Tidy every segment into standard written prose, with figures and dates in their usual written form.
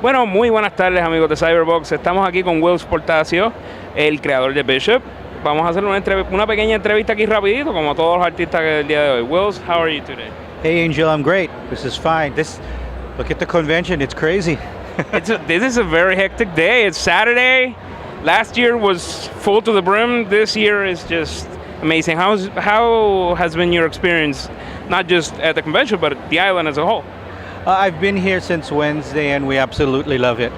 Bueno, muy buenas tardes, amigos de Cyberbox. Estamos aquí con Whilce Portacio, el creador de Bishop. Vamos a hacer una pequeña entrevista aquí rapidito, como todos los artistas del día de hoy. Whilce, how are you today? Hey Angel, I'm great. This is fine. Look at the convention, it's crazy. This is a very hectic day. It's Saturday. Last year was full to the brim. This year is just amazing. How has been your experience, not just at the convention, but the island as a whole? I've been here since Wednesday and we absolutely love it.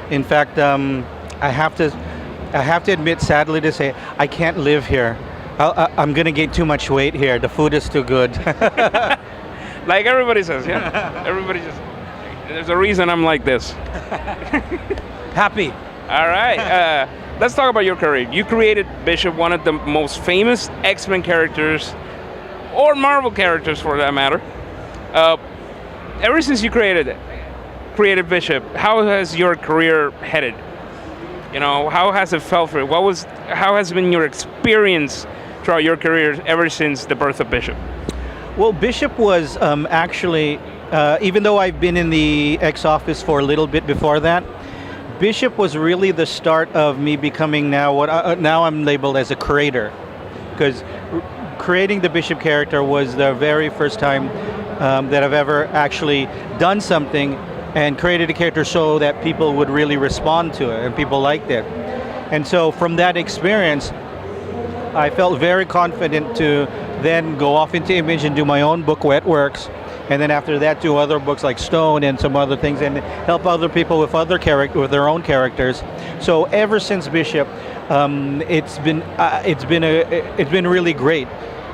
In fact, I have to admit, sadly to say, I can't live here. I'm gonna gain too much weight here. The food is too good. Like everybody says, yeah. Everybody just, there's a reason I'm like this. Happy. All right, let's talk about your career. You created Bishop, one of the most famous X-Men characters, or Marvel characters for that matter. Ever since you created Bishop, how has your career headed? You know, how has it felt for you? How has been your experience throughout your career ever since the birth of Bishop? Well, Bishop was actually, even though I've been in the X office for a little bit before that, Bishop was really the start of me becoming now I'm labeled as a creator, because creating the Bishop character was the very first time that I've ever actually done something and created a character so that people would really respond to it and people liked it. And so from that experience, I felt very confident to then go off into Image and do my own book, Wet Works, and then after that do other books like Stone and some other things and help other people with with their own characters. So ever since Bishop, it's been really great,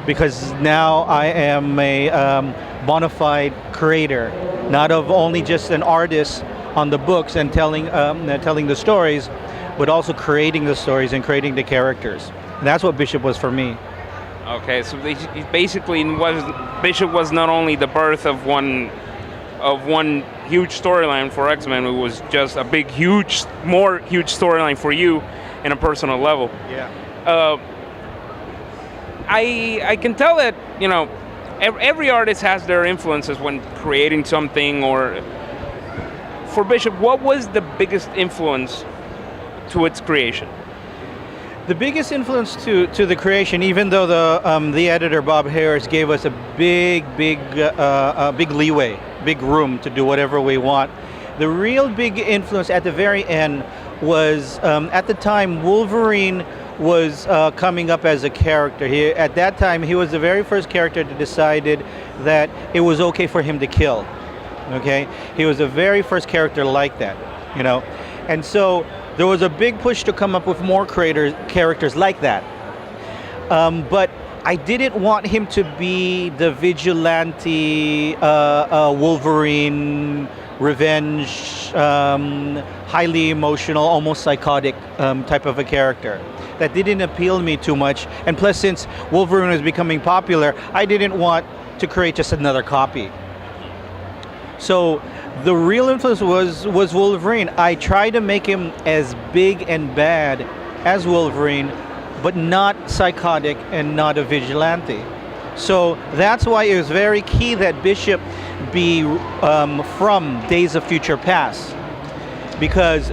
because now I am a bona fide creator, not of only just an artist on the books and telling the stories, but also creating the stories and creating the characters. And that's what Bishop was for me. Okay, so basically, Bishop was not only the birth of one huge storyline for X-Men, it was just a more huge storyline for you in a personal level. Yeah. I can tell that, you know, every artist has their influences when creating something. Or for Bishop, what was the biggest influence to its creation? The biggest influence to the creation, even though the editor Bob Harris gave us a big leeway, big room to do whatever we want, the real big influence at the very end was at the time Wolverine was coming up as a character. At that time, he was the very first character that decided that it was okay for him to kill. Okay, he was the very first character like that, you know, and so there was a big push to come up with more characters like that. But I didn't want him to be the vigilante Wolverine, revenge, highly emotional, almost psychotic type of a character. That didn't appeal to me too much. And plus, since Wolverine was becoming popular, I didn't want to create just another copy. So the real influence was Wolverine. I tried to make him as big and bad as Wolverine, but not psychotic and not a vigilante. So that's why it was very key that Bishop be from Days of Future Past, because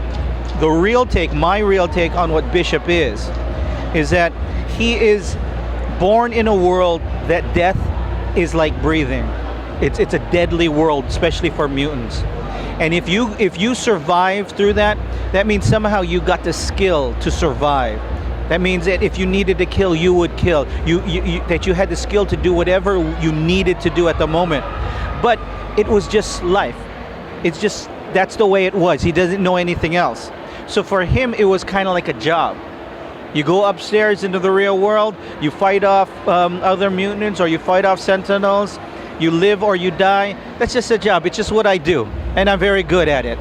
my real take on what Bishop is that he is born in a world that death is like breathing. It's a deadly world, especially for mutants. And if you survive through that, that means somehow you got the skill to survive. That means that if you needed to kill, you would kill. That you had the skill to do whatever you needed to do at the moment. But it was just life. That's the way it was. He doesn't know anything else. So for him, it was kind of like a job. You go upstairs into the real world, you fight off other mutants, or you fight off sentinels, you live or you die. That's just a job. It's just what I do, and I'm very good at it.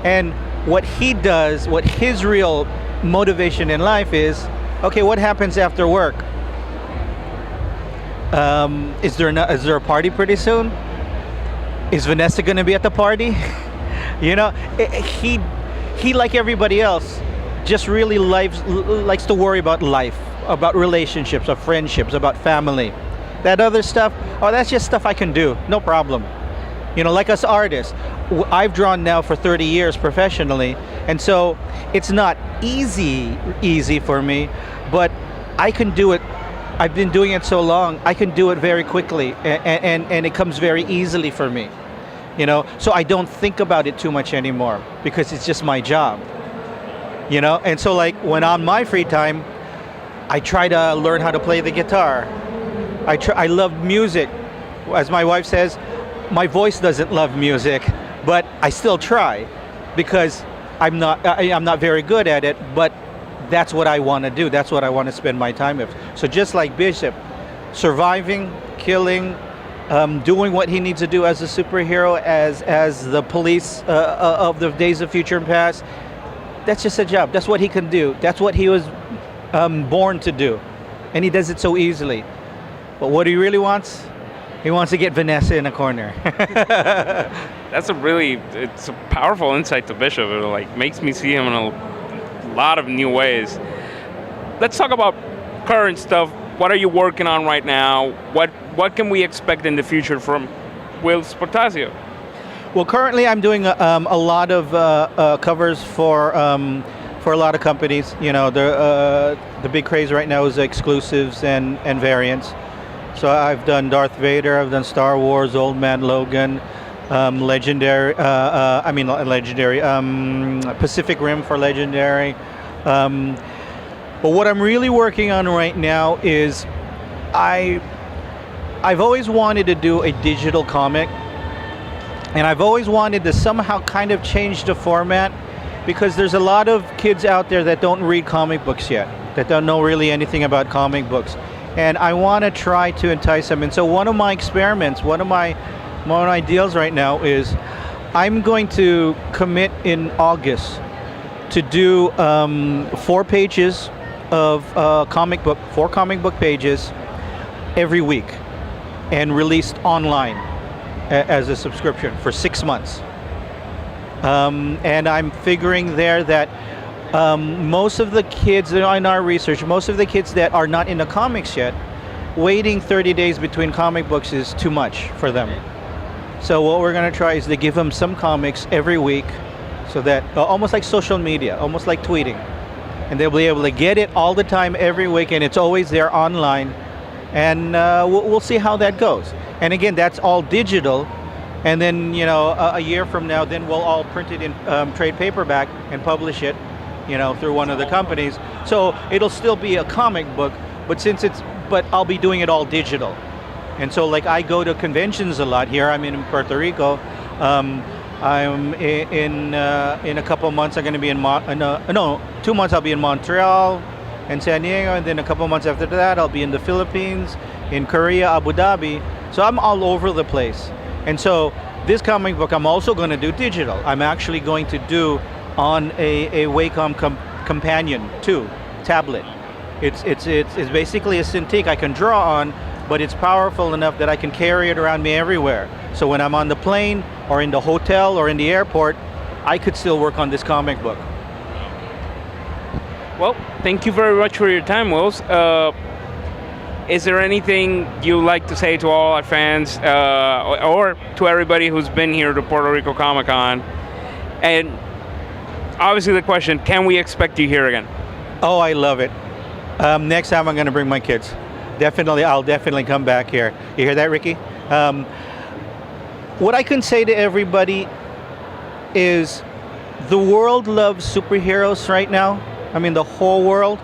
And what he does, what his real motivation in life is, okay, what happens after work? Is there a party pretty soon? Is Vanessa going to be at the party? You know, he like everybody else, just really likes to worry about life, about relationships, of friendships, about family. That other stuff, oh, that's just stuff I can do, no problem. You know, like us artists, I've drawn now for 30 years professionally, and so it's not easy for me, but I can do it. I've been doing it so long, I can do it very quickly, and it comes very easily for me. You know, so I don't think about it too much anymore because it's just my job. You know, and so like when on my free time, I try to learn how to play the guitar. I love music. As my wife says, my voice doesn't love music, but I still try because I'm not very good at it, but that's what I want to do. That's what I want to spend my time with. So just like Bishop, surviving, killing, doing what he needs to do as a superhero, as the police of the days of future and past, that's just a job. That's what he can do. That's what he was born to do. And he does it so easily. But what he really wants? He wants to get Vanessa in a corner. It's a powerful insight to Bishop. It like makes me see him in a lot of new ways. Let's talk about current stuff. What are you working on right now? What can we expect in the future from Whilce Portacio? Well, currently I'm doing a lot of covers for a lot of companies. You know, the big craze right now is exclusives and variants. So I've done Darth Vader, I've done Star Wars, Old Man Logan, Legendary. Pacific Rim for Legendary. But what I'm really working on right now is I've always wanted to do a digital comic, and I've always wanted to somehow kind of change the format, because there's a lot of kids out there that don't read comic books yet, that don't know really anything about comic books. And I want to try to entice them. And so one of my experiments, one of my ideals right now is I'm going to commit in August to do 4 pages of four comic book pages every week, and released online as a subscription for 6 months. And I'm figuring there that most of the kids, in our research, most of the kids that are not into comics yet, waiting 30 days between comic books is too much for them. So what we're going to try is to give them some comics every week, so that almost like social media, almost like tweeting, and they'll be able to get it all the time every week, and it's always there online. And we'll see how that goes. And again, that's all digital. And then, you know, a year from now, then we'll all print it in trade paperback and publish it, you know, through one of the companies. So it'll still be a comic book, but I'll be doing it all digital. And so like I go to conventions a lot here. I'm in Puerto Rico. I'm in a couple of months I'm going to be in 2 months I'll be in Montreal and San Diego, and then a couple of months after that I'll be in the Philippines, in Korea, Abu Dhabi. So I'm all over the place. And so this comic book I'm also going to do digital. I'm actually going to do on a Wacom Companion 2 tablet. It's basically a Cintiq I can draw on, but it's powerful enough that I can carry it around me everywhere. So when I'm on the plane or in the hotel or in the airport, I could still work on this comic book. Well, thank you very much for your time, Whilce. Is there anything you'd like to say to all our fans, or to everybody who's been here to Puerto Rico Comic Con? And obviously the question, can we expect you here again? Oh, I love it. Next time I'm going to bring my kids. I'll definitely come back here. You hear that, Ricky? What I can say to everybody is the world loves superheroes right now. I mean, the whole world.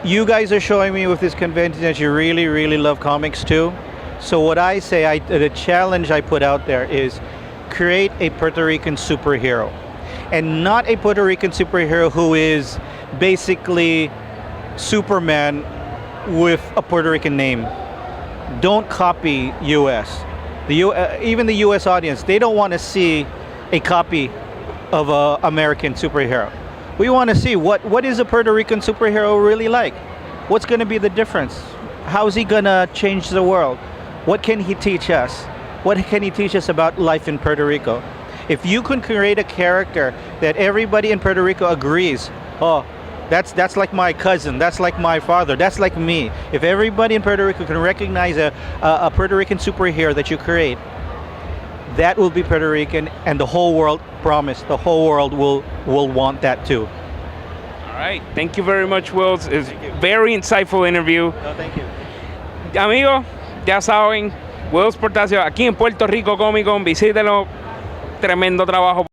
You guys are showing me with this convention that you really, really love comics too. So what I say, the challenge I put out there is create a Puerto Rican superhero. And not a Puerto Rican superhero who is basically Superman with a Puerto Rican name. Don't copy US. Even the US audience, they don't want to see a copy of an American superhero. We want to see what is a Puerto Rican superhero really like? What's going to be the difference? How is he going to change the world? What can he teach us? What can he teach us about life in Puerto Rico? If you can create a character that everybody in Puerto Rico agrees, oh, that's like my cousin, that's like my father, that's like me. If everybody in Puerto Rico can recognize a Puerto Rican superhero that you create, that will be Puerto Rican, and the whole world, promise, the whole world will want that too. All right. Thank you very much, Whilce. It's a very insightful interview. No, thank you. Amigos, ya saben, Whilce Portacio aquí en Puerto Rico Comic Con, visítelo. Tremendo trabajo.